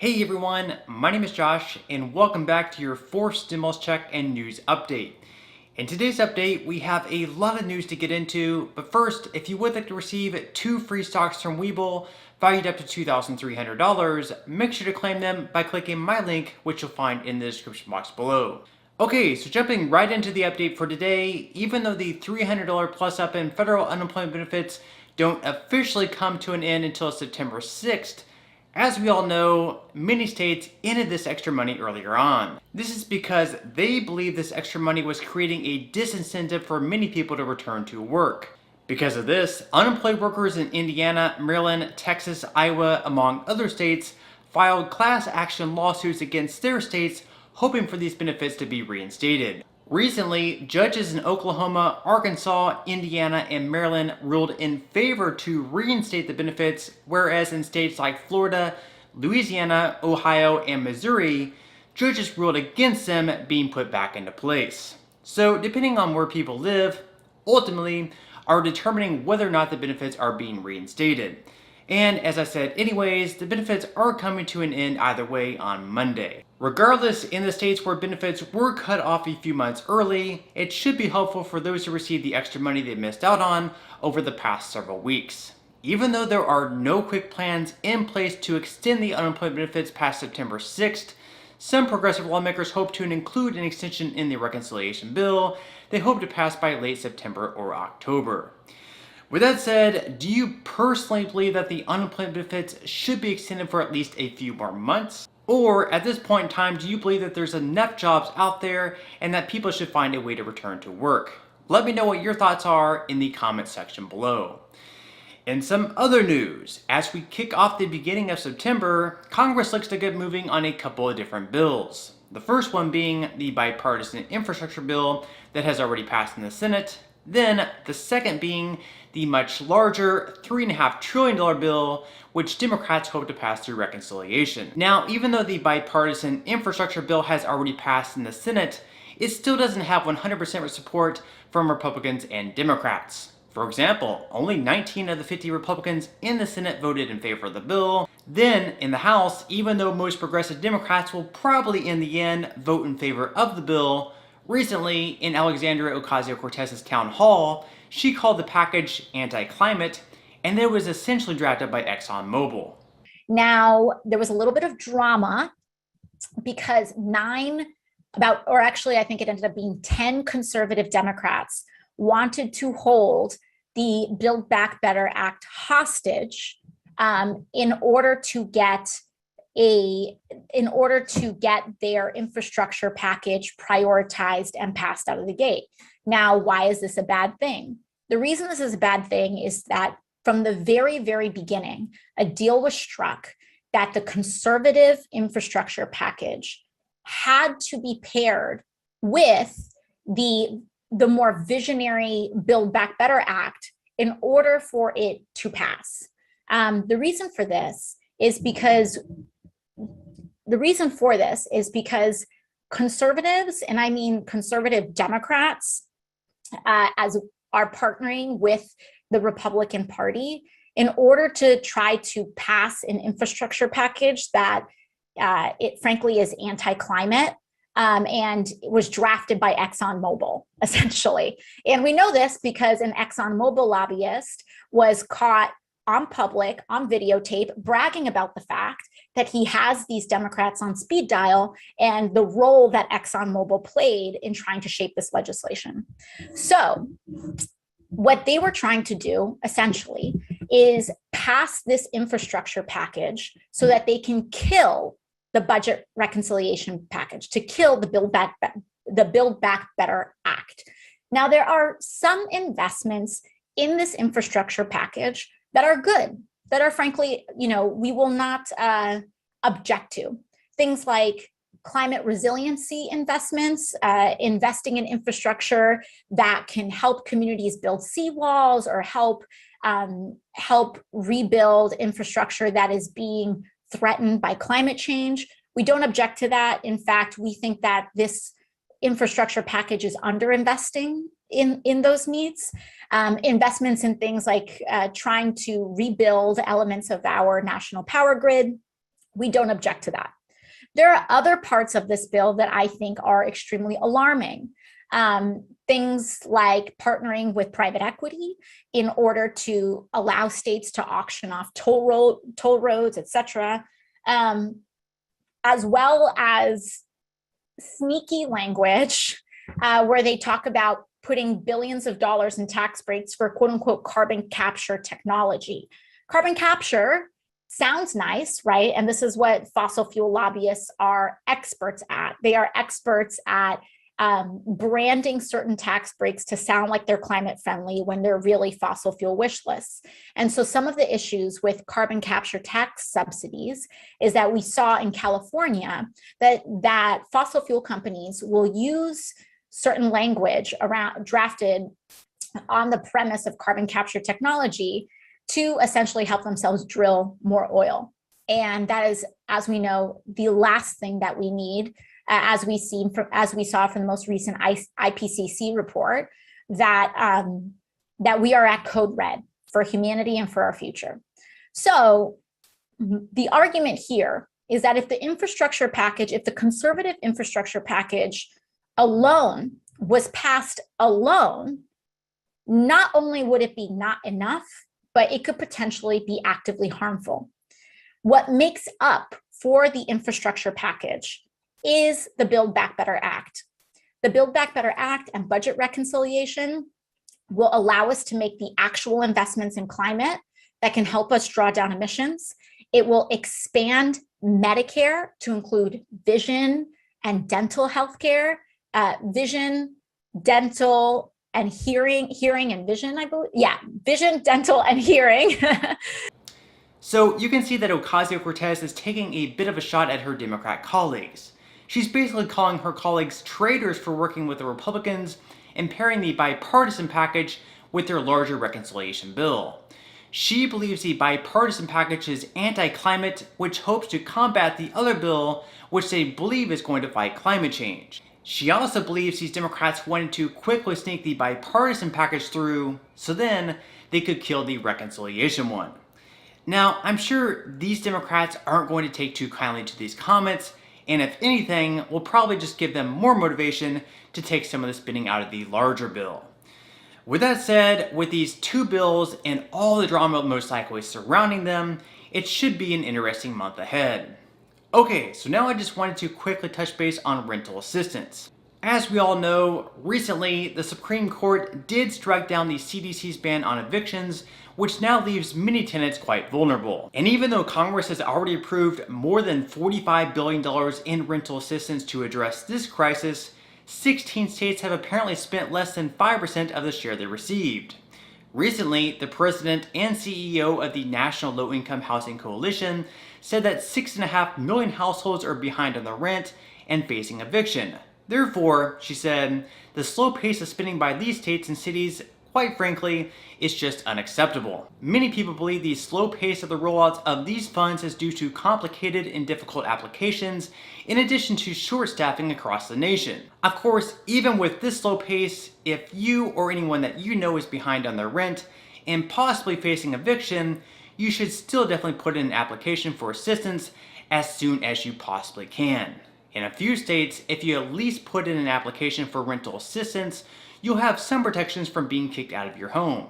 Hey everyone, my name is Josh, and welcome back to your fourth stimulus check and news update. In today's update, we have a lot of news to get into, but first, if you would like to receive 2 free stocks from Webull, valued up to $2,300, make sure to claim them by clicking my link, which you'll find in the description box below. Okay, so jumping right into the update for today, even though the $300 plus up in federal unemployment benefits don't officially come to an end until September 6th, as we all know, many states ended this extra money earlier on. This is because they believe this extra money was creating a disincentive for many people to return to work. Because of this, unemployed workers in Indiana, Maryland, Texas, Iowa, among other states, filed class action lawsuits against their states, hoping for these benefits to be reinstated. Recently, judges in Oklahoma, Arkansas, Indiana, and Maryland ruled in favor to reinstate the benefits, whereas in states like Florida, Louisiana, Ohio, and Missouri, judges ruled against them being put back into place. So, depending on where people live, ultimately are determining whether or not the benefits are being reinstated. And as I said anyways, the benefits are coming to an end either way on Monday. Regardless, in the states where benefits were cut off a few months early, it should be helpful for those who receive the extra money they missed out on over the past several weeks. Even though there are no quick plans in place to extend the unemployment benefits past September 6th, some progressive lawmakers hope to include an extension in the reconciliation bill they hope to pass by late September or October. With that said, do you personally believe that the unemployment benefits should be extended for at least a few more months? Or at this point in time, do you believe that there's enough jobs out there and that people should find a way to return to work? Let me know what your thoughts are in the comment section below. In some other news, as we kick off the beginning of September, Congress looks to get moving on a couple of different bills. The first one being the bipartisan infrastructure bill that has already passed in the Senate. Then the second being the much larger $3.5 trillion bill, which Democrats hope to pass through reconciliation. Now, even though the bipartisan infrastructure bill has already passed in the Senate, it still doesn't have 100% support from Republicans and Democrats. For example, only 19 of the 50 Republicans in the Senate voted in favor of the bill. Then, in the House, even though most progressive Democrats will probably in the end vote in favor of the bill, recently in Alexandria Ocasio-Cortez's town hall, she called the package anti-climate, and it was essentially drafted by ExxonMobil. Now, there was a little bit of drama because I think it ended up being 10 conservative Democrats wanted to hold the Build Back Better Act hostage in order to get their infrastructure package prioritized and passed out of the gate. Now, why is this a bad thing? The reason this is a bad thing is that from the very, very beginning, a deal was struck that the conservative infrastructure package had to be paired with the more visionary Build Back Better Act in order for it to pass. The reason for this is because conservatives, and I mean conservative Democrats, as are partnering with the Republican Party in order to try to pass an infrastructure package that it frankly is anti-climate. And it was drafted by ExxonMobil, essentially. And we know this because an ExxonMobil lobbyist was caught on videotape, bragging about the fact that he has these Democrats on speed dial and the role that ExxonMobil played in trying to shape this legislation. So what they were trying to do, essentially, is pass this infrastructure package so that they can kill the budget reconciliation package, to kill the Build Back Better Act. Now, there are some investments in this infrastructure package that are good, that are frankly, we will not object to. Things like climate resiliency investments, investing in infrastructure that can help communities build seawalls or help rebuild infrastructure that is being threatened by climate change. We don't object to that. In fact, we think that this infrastructure package is underinvesting in those needs. Investments in things like trying to rebuild elements of our national power grid, We don't object to that. There are other parts of this bill that I think are extremely alarming. Things like partnering with private equity in order to allow states to auction off toll roads, et cetera, as well as sneaky language where they talk about putting billions of dollars in tax breaks for quote unquote carbon capture technology. Carbon capture sounds nice, right? And this is what fossil fuel lobbyists are experts at. They are experts at branding certain tax breaks to sound like they're climate friendly when they're really fossil fuel wish lists. And so some of the issues with carbon capture tax subsidies is that we saw in California that fossil fuel companies will use certain language around drafted on the premise of carbon capture technology to essentially help themselves drill more oil. And that is, as we know, the last thing that we need, as we saw from the most recent IPCC report, that we are at code red for humanity and for our future. So the argument here is that if the infrastructure package, if the conservative infrastructure package alone was passed alone, not only would it be not enough, but it could potentially be actively harmful. What makes up for the infrastructure package is the Build Back Better Act. The Build Back Better Act and budget reconciliation will allow us to make the actual investments in climate that can help us draw down emissions. It will expand Medicare to include vision and dental healthcare, vision, dental, and hearing and vision, I believe. Yeah, vision, dental, and hearing. So you can see that Ocasio-Cortez is taking a bit of a shot at her Democrat colleagues. She's basically calling her colleagues traitors for working with the Republicans and pairing the bipartisan package with their larger reconciliation bill. She believes the bipartisan package is anti-climate, which hopes to combat the other bill, which they believe is going to fight climate change. She also believes these Democrats wanted to quickly sneak the bipartisan package through, so then they could kill the reconciliation one. Now, I'm sure these Democrats aren't going to take too kindly to these comments, and if anything, will probably just give them more motivation to take some of the spending out of the larger bill. With that said, with these two bills and all the drama most likely surrounding them, it should be an interesting month ahead. Okay, so now I just wanted to quickly touch base on rental assistance. As we all know, recently the Supreme Court did strike down the CDC's ban on evictions, which now leaves many tenants quite vulnerable. And even though Congress has already approved more than $45 billion in rental assistance to address this crisis, 16 states have apparently spent less than 5% of the share they received. Recently, the president and CEO of the National Low Income Housing Coalition said that 6.5 million households are behind on their rent and facing eviction. Therefore, she said, the slow pace of spending by these states and cities, quite frankly, is just unacceptable. Many people believe the slow pace of the rollouts of these funds is due to complicated and difficult applications, in addition to short staffing across the nation. Of course, even with this slow pace, if you or anyone that you know is behind on their rent and possibly facing eviction, you should still definitely put in an application for assistance as soon as you possibly can. In a few states, if you at least put in an application for rental assistance, you'll have some protections from being kicked out of your home.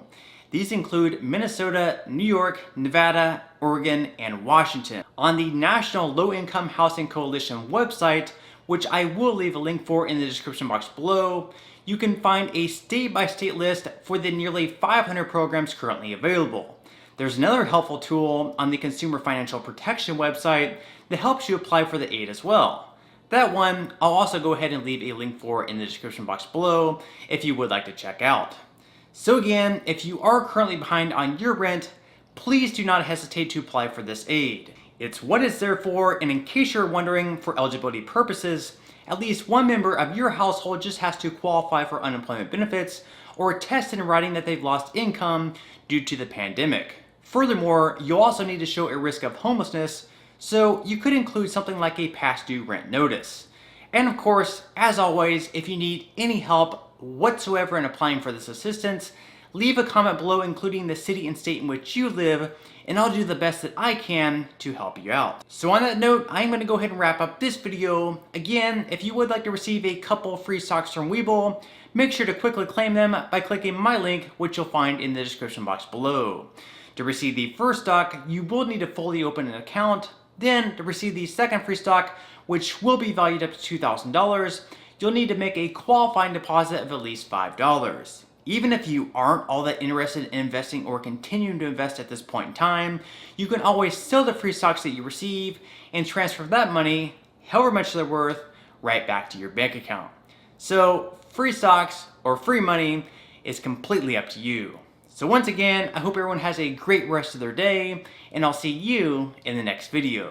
These include Minnesota, New York, Nevada, Oregon, and Washington. On the National Low Income Housing Coalition website, which I will leave a link for in the description box below, you can find a state-by-state list for the nearly 500 programs currently available. There's another helpful tool on the Consumer Financial Protection website that helps you apply for the aid as well. That one, I'll also go ahead and leave a link for in the description box below if you would like to check out. So again, if you are currently behind on your rent, please do not hesitate to apply for this aid. It's what it's there for, and in case you're wondering, for eligibility purposes, at least one member of your household just has to qualify for unemployment benefits or test in writing that they've lost income due to the pandemic. Furthermore, you'll also need to show a risk of homelessness, so you could include something like a past due rent notice. And of course, as always, if you need any help whatsoever in applying for this assistance, leave a comment below including the city and state in which you live, and I'll do the best that I can to help you out. So on that note, I'm going to go ahead and wrap up this video. Again, if you would like to receive a couple free stocks from Webull, make sure to quickly claim them by clicking my link, which you'll find in the description box below. To receive the first stock, you will need to fully open an account. Then, to receive the second free stock, which will be valued up to $2,000, you'll need to make a qualifying deposit of at least $5. Even if you aren't all that interested in investing or continuing to invest at this point in time, you can always sell the free stocks that you receive and transfer that money, however much they're worth, right back to your bank account. So free stocks or free money is completely up to you. So once again, I hope everyone has a great rest of their day, and I'll see you in the next video.